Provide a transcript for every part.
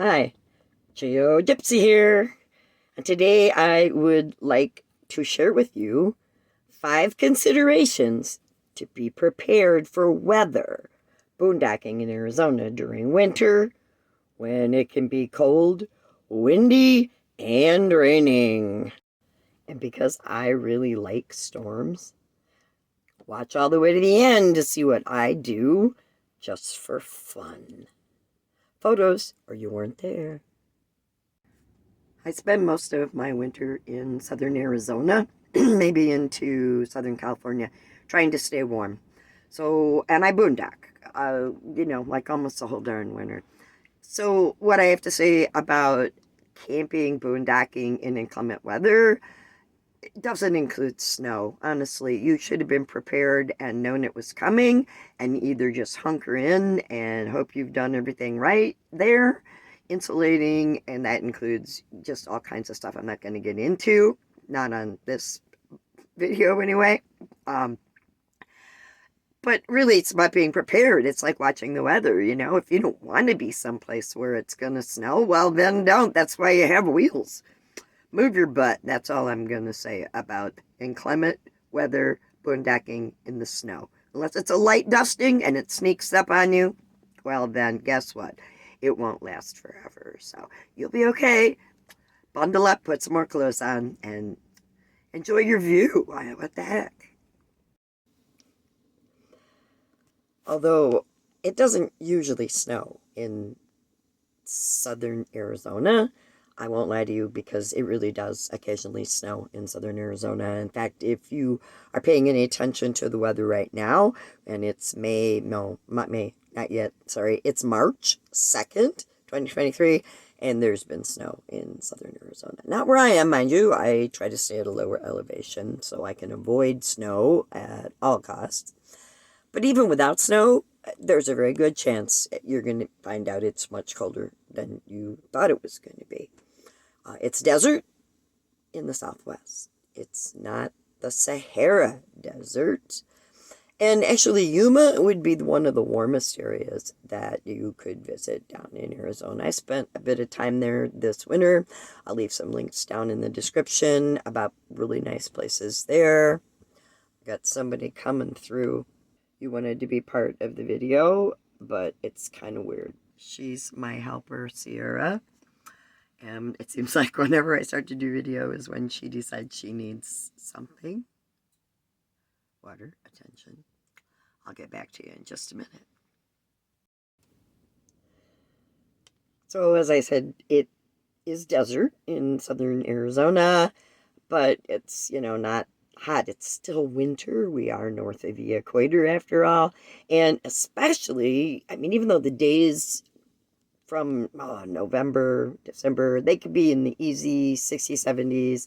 Hi, Geo Gypsy here, and today I would like to share with you 5 considerations to be prepared for weather boondocking in Arizona during winter when it can be cold, windy, and raining. And because I really like storms, watch all the way to the end to see what I do just for fun. Photos, or you weren't there. I spend most of my winter in southern Arizona, maybe into Southern California, trying to stay warm. So, and I boondock, like almost the whole darn winter. So, what I have to say about camping, boondocking in inclement weather, it doesn't include snow. Honestly, you should have been prepared and known it was coming, and either just hunker in and hope you've done everything right there. Insulating, and that includes just all kinds of stuff I'm not going to get into, not on this video anyway. Um, but really, it's about being prepared. It's like watching the weather, If you don't want to be someplace where it's going to snow, well, then don't. That's why you have wheels. Move your butt. That's all I'm going to say about inclement weather boondocking in the snow. Unless it's a light dusting and it sneaks up on you, well, then guess what? It won't last forever. So you'll be okay. Bundle up, put some more clothes on, and enjoy your view. What the heck? Although it doesn't usually snow in southern Arizona, I won't lie to you because it really does occasionally snow in southern Arizona. In fact, if you are paying any attention to the weather right now, and it's May, no, not May, not yet, sorry, it's March 2nd, 2023, and there's been snow in southern Arizona. Not where I am, mind you. I try to stay at a lower elevation so I can avoid snow at all costs. But even without snow, there's a very good chance you're going to find out it's much colder than you thought it was going to be. It's desert in the southwest. It's not the Sahara Desert. And actually, Yuma would be one of the warmest areas that you could visit down in Arizona. I spent a bit of time there this winter. I'll leave some links down in the description about really nice places there. Got somebody coming through. You wanted to be part of the video, but it's kind of weird. She's my helper, Sierra. And it seems like whenever I start to do video is when she decides she needs something. Water, attention. I'll get back to you in just a minute. So as I said, it is desert in southern Arizona, but it's, not hot. It's still winter. We are north of the equator after all. And especially, even though the days from November, December, they could be in the easy 60s, 70s.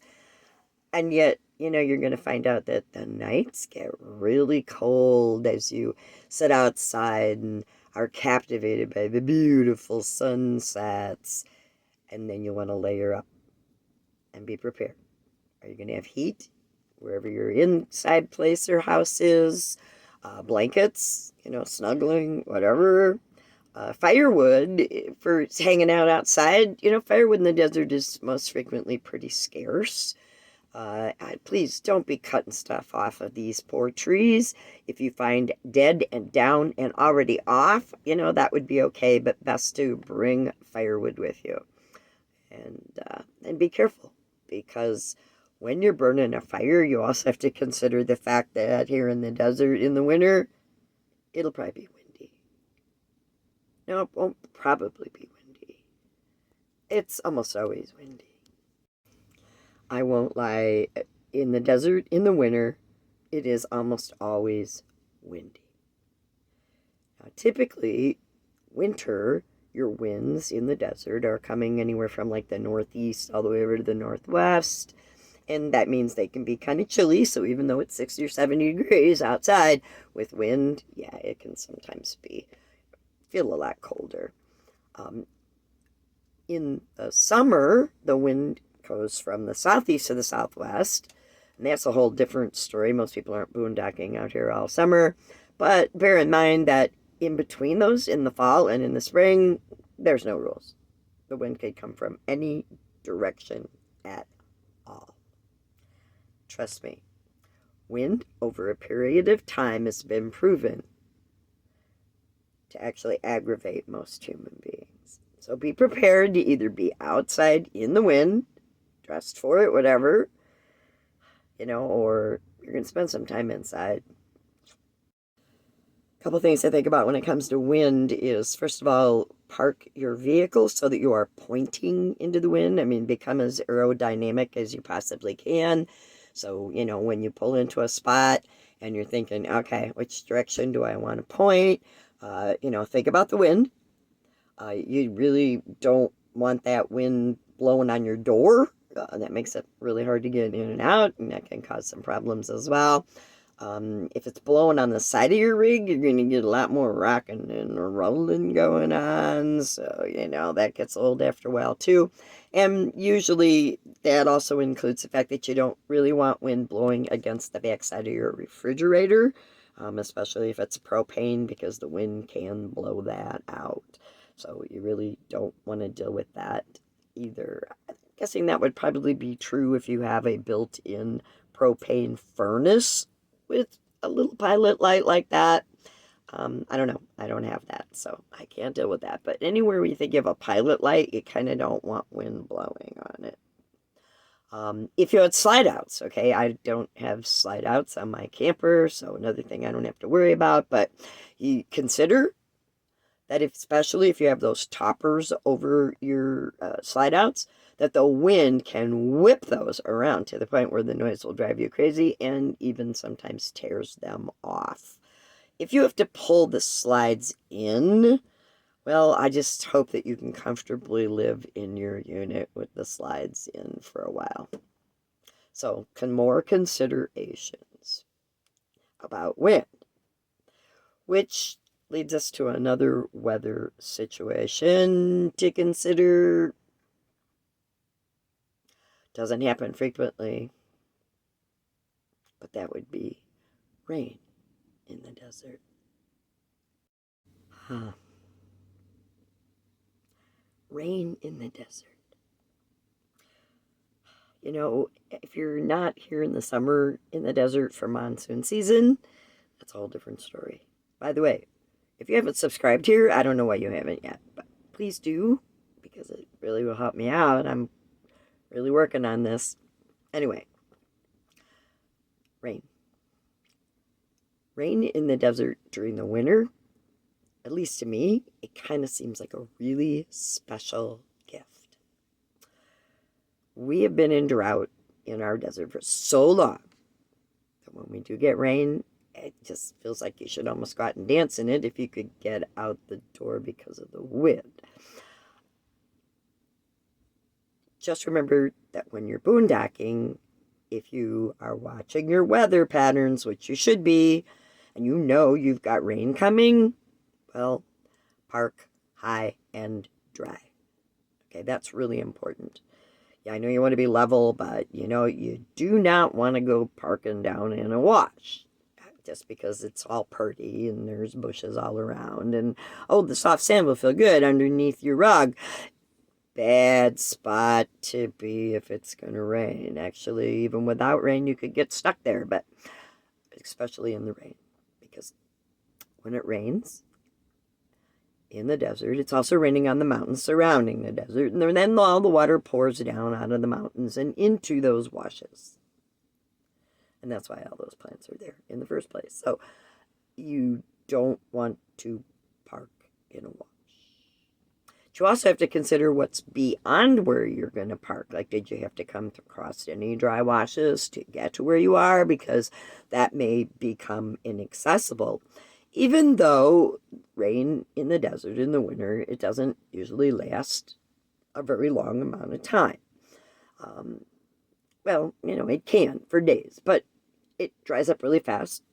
And yet, you're going to find out that the nights get really cold as you sit outside and are captivated by the beautiful sunsets. And then you want to layer up and be prepared. Are you going to have heat wherever your inside place or house is? Blankets, snuggling, whatever. Firewood for hanging out outside. Firewood in the desert is most frequently pretty scarce. Please don't be cutting stuff off of these poor trees. If you find dead and down and already off, that would be okay, but best to bring firewood with you. And be careful, because when you're burning a fire, you also have to consider the fact that here in the desert in the winter, it'll probably be windy. No, it won't probably be windy. It's almost always windy. I won't lie, in the desert in the winter, it is almost always windy. Now, typically, winter, your winds in the desert are coming anywhere from like the northeast all the way over to the northwest. And that means they can be kind of chilly. So even though it's 60 or 70 degrees outside with wind, yeah, it can sometimes feel a lot colder. In the summer, the wind goes from the southeast to the southwest, and that's a whole different story. Most people aren't boondocking out here all summer, but bear in mind that in between those, in the fall and in the spring, there's no rules. The wind could come from any direction at all. Trust me, wind over a period of time has been proven to actually aggravate most human beings. So be prepared to either be outside in the wind, dressed for it, whatever, or you're going to spend some time inside. A couple things I think about when it comes to wind is, first of all, park your vehicle so that you are pointing into the wind. I mean, become as aerodynamic as you possibly can. So, when you pull into a spot and you're thinking, okay, which direction do I want to point? Think about the wind. You really don't want that wind blowing on your door. That makes it really hard to get in and out, and that can cause some problems as well. If it's blowing on the side of your rig, you're going to get a lot more rocking and rolling going on. So, that gets old after a while too. And usually that also includes the fact that you don't really want wind blowing against the backside of your refrigerator, especially if it's propane, because the wind can blow that out. So you really don't want to deal with that either. I'm guessing that would probably be true if you have a built-in propane furnace with a little pilot light like that. I don't know. I don't have that, so I can't deal with that. But anywhere where you think you have a pilot light, you kind of don't want wind blowing on it. If you had slide outs, okay, I don't have slide outs on my camper, so another thing I don't have to worry about. But you consider that, especially if you have those toppers over your slide outs, that the wind can whip those around to the point where the noise will drive you crazy and even sometimes tears them off. If you have to pull the slides in, well, I just hope that you can comfortably live in your unit with the slides in for a while. So, more considerations about wind, which leads us to another weather situation to consider. Doesn't happen frequently, but that would be rain in the desert. Rain in the desert. If you're not here in the summer in the desert for monsoon season, that's a whole different story. By the way, if you haven't subscribed here, I don't know why you haven't yet, but please do, because it really will help me out. I'm really working on this. Anyway, rain. Rain in the desert during the winter, at least to me, it kind of seems like a really special gift. We have been in drought in our desert for so long that when we do get rain, it just feels like you should almost go out and dance in it if you could get out the door because of the wind. Just remember that when you're boondocking, if you are watching your weather patterns, which you should be, and you've got rain coming, well, park high and dry. Okay, that's really important. Yeah, I know you want to be level, but you do not want to go parking down in a wash just because it's all pretty and there's bushes all around, and the soft sand will feel good underneath your rug. Bad spot to be if it's going to rain. Actually, even without rain, you could get stuck there, but especially in the rain, because when it rains in the desert, it's also raining on the mountains surrounding the desert, and then all the water pours down out of the mountains and into those washes. And that's why all those plants are there in the first place. So you don't want to park in a wash. But you also have to consider what's beyond where you're going to park. Like, did you have to come across any dry washes to get to where you are? Because that may become inaccessible. Even though rain in the desert in the winter, it doesn't usually last a very long amount of time. It can for days, but it dries up really fast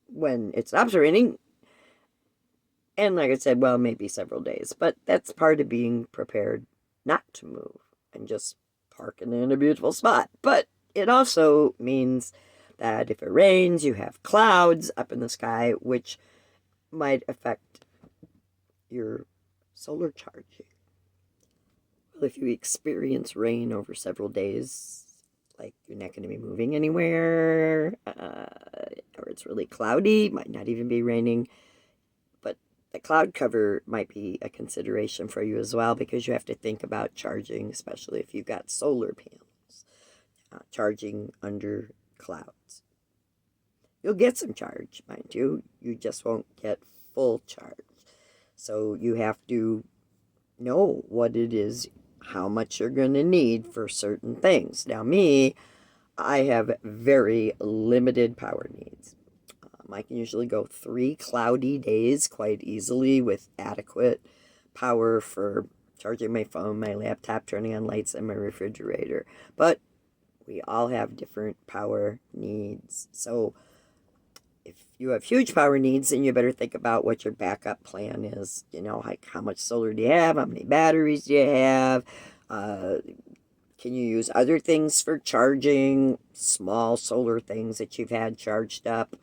when it stops raining. And like I said, well, maybe several days, but that's part of being prepared not to move and just parking in a beautiful spot. But it also means that if it rains, you have clouds up in the sky, which might affect your solar charging. Well, if you experience rain over several days, like you're not going to be moving anywhere, or it's really cloudy, might not even be raining, but the cloud cover might be a consideration for you as well, because you have to think about charging, especially if you've got solar panels, charging under clouds. You'll get some charge, mind you. You just won't get full charge. So you have to know what it is, how much you're going to need for certain things. Now, I have very limited power needs. I can usually go 3 cloudy days quite easily with adequate power for charging my phone, my laptop, turning on lights, and my refrigerator. But we all have different power needs. So if you have huge power needs, then you better think about what your backup plan is. Like how much solar do you have? How many batteries do you have? Can you use other things for charging? Small solar things that you've had charged up.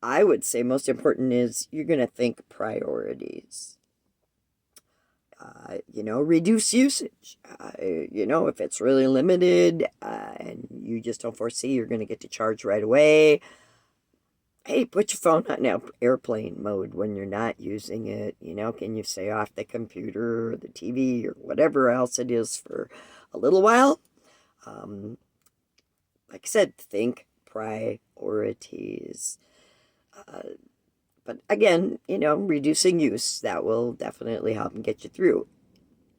I would say most important is you're going to think priorities. Reduce usage. If it's really limited and you just don't foresee you're going to get to charge right away, hey, put your phone on airplane mode when you're not using it. Can you stay off the computer or the TV or whatever else it is for a little while? Like I said, think priorities. But again, reducing use, that will definitely help and get you through.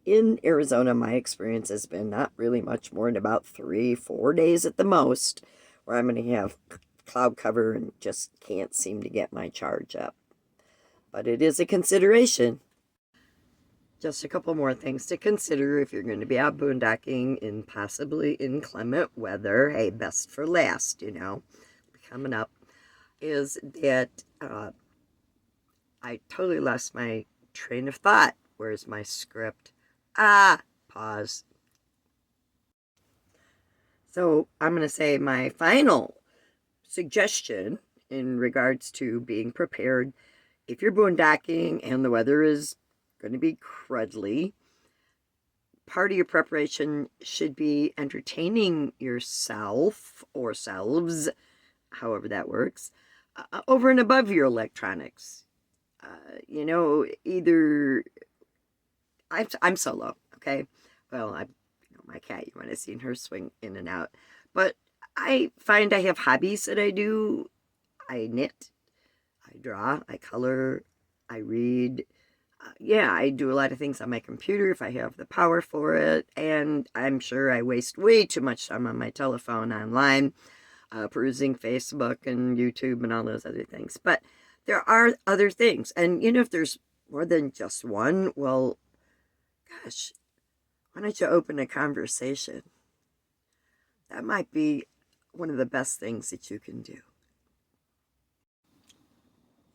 In Arizona, my experience has been not really much more than about 3-4 days at the most, where I'm going to have cloud cover and just can't seem to get my charge up. But it is a consideration. Just a couple more things to consider if you're going to be out boondocking in possibly inclement weather. Hey, best for last, coming up, is that I totally lost my train of thought. Where's my script? Pause. So I'm going to say my final suggestion in regards to being prepared if you're boondocking and the weather is going to be cruddy. Part of your preparation should be entertaining yourself or selves, however that works, over and above your electronics. Either I'm solo, okay? Well, my cat, you might have seen her swing in and out, but I find I have hobbies that I do. I knit, I draw, I color, I read. I do a lot of things on my computer if I have the power for it, and I'm sure I waste way too much time on my telephone online, perusing Facebook and YouTube and all those other things. But there are other things, and if there's more than just one, well, gosh, why don't you open a conversation? That might be one of the best things that you can do.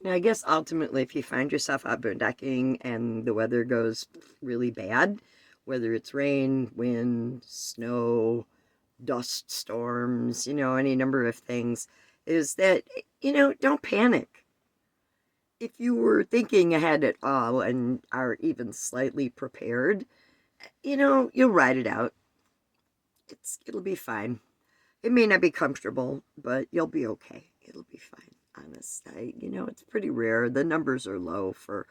Now, I guess ultimately, if you find yourself out boondocking and the weather goes really bad, whether it's rain, wind, snow, dust storms, any number of things, is that, don't panic. If you were thinking ahead at all and are even slightly prepared, you'll ride it out. It'll be fine. It may not be comfortable, but you'll be okay. It'll be fine. Honestly, it's pretty rare. The numbers are low for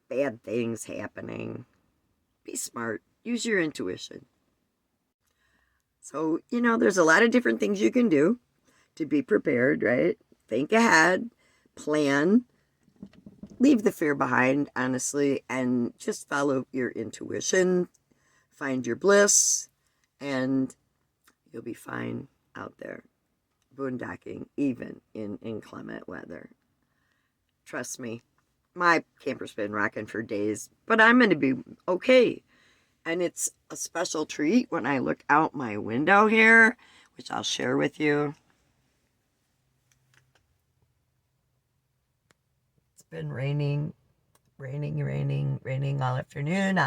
bad things happening. Be smart. Use your intuition. So, there's a lot of different things you can do to be prepared, right? Think ahead, plan, leave the fear behind, honestly, and just follow your intuition. Find your bliss, and you'll be fine out there boondocking, even in inclement weather. Trust me, my camper's been rocking for days, but I'm going to be okay. And it's a special treat when I look out my window here, which I'll share with you. It's been raining all afternoon.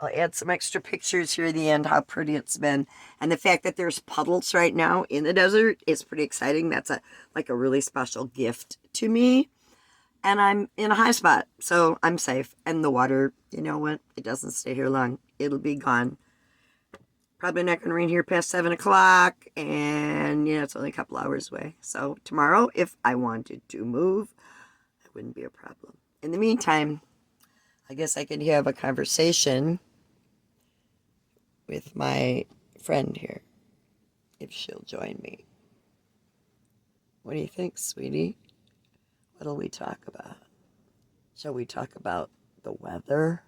I'll add some extra pictures here at the end, how pretty it's been. And the fact that there's puddles right now in the desert is pretty exciting. That's like a really special gift to me. and I'm in a high spot, so I'm safe. And the water, you know what? It doesn't stay here long. It'll be gone. Probably not going to rain here past 7 o'clock, and it's only a couple hours away. So tomorrow, if I wanted to move, it wouldn't be a problem. In the meantime, I guess I could have a conversation with my friend here, if she'll join me. What do you think, sweetie? What'll we talk about? Shall we talk about the weather?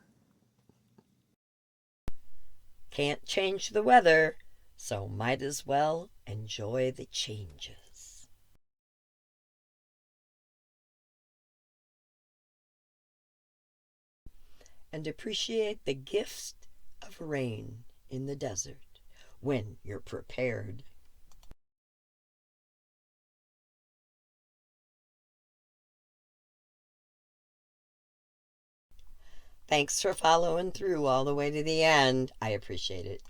Can't change the weather, so might as well enjoy the changes. And appreciate the gift of rain in the desert when you're prepared. Thanks for following through all the way to the end. I appreciate it.